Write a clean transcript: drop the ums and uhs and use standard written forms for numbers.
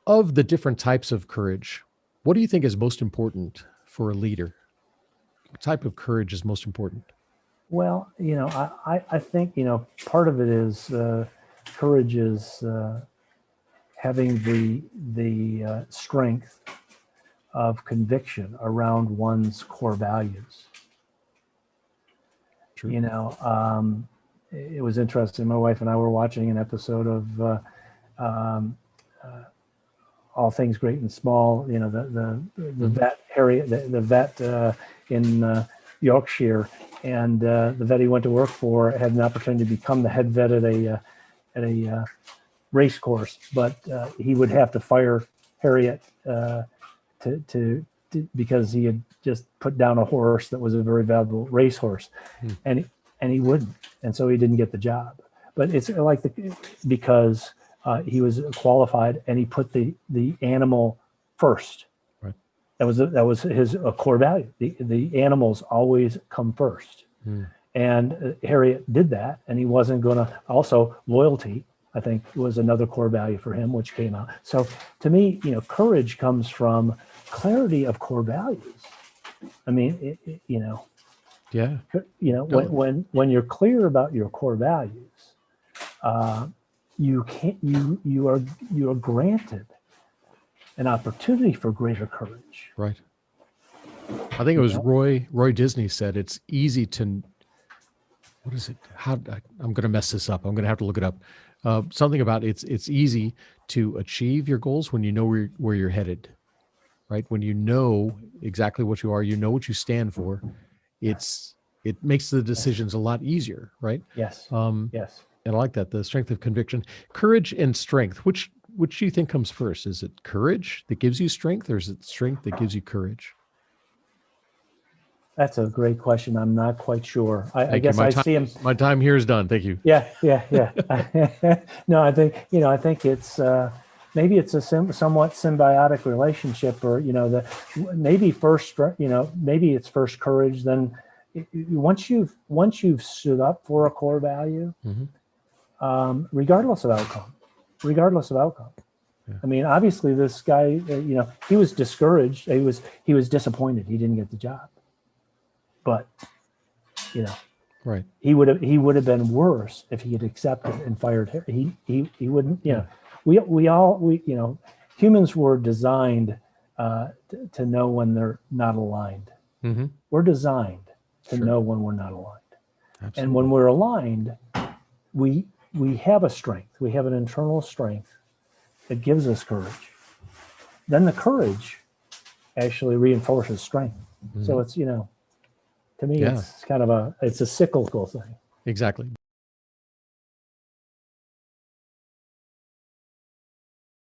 Of the different types of courage, what do you think is most important for a leader? What type of courage is most important? Well, I think, part of it is courage is having the strength of conviction around one's core values. True. It was interesting. My wife and I were watching an episode of All Things Great and Small. The vet Harriet, the vet in Yorkshire, and the vet he went to work for had an opportunity to become the head vet at a race course, but he would have to fire Harriet to because he had just put down a horse that was a very valuable race horse, and he wouldn't, and so he didn't get the job. But it's like because he was qualified and he put the animal first. Right. That was his core value. The animals always come first. And Harriet did that, and he wasn't going to. Also, loyalty, I think, was another core value for him, which came out. So to me, courage comes from clarity of core values. I mean, Yeah. When you're clear about your core values, you are granted an opportunity for greater courage. Right. I think it was Roy Disney said it's easy to, what is it? I'm going to mess this up. I'm going to have to look it up. Something about it's easy to achieve your goals when you know where you're headed, right? When you know exactly what you are, you know what you stand for. It makes the decisions a lot easier, right? Yes. Yes. And I like that, the strength of conviction. Courage and strength, which do you think comes first? Is it courage that gives you strength, or is it strength that gives you courage? That's a great question. I'm not quite sure. I guess I see him. My time here is done. Thank you. Yeah. No, I think it's maybe it's a somewhat symbiotic relationship, or maybe first, maybe it's first courage, then once you've stood up for a core value, regardless of outcome. Yeah. I mean, obviously, this guy, he was discouraged. He was disappointed. He didn't get the job. But, right. He would have been worse if he had accepted and fired her. He wouldn't. We humans were designed to know when they're not aligned. Mm-hmm. We're designed to know when we're not aligned. Absolutely. And when we're aligned, we have a strength. We have an internal strength that gives us courage. Then the courage actually reinforces strength. Mm-hmm. So it's, to me, it's kind of it's a cyclical thing. Exactly.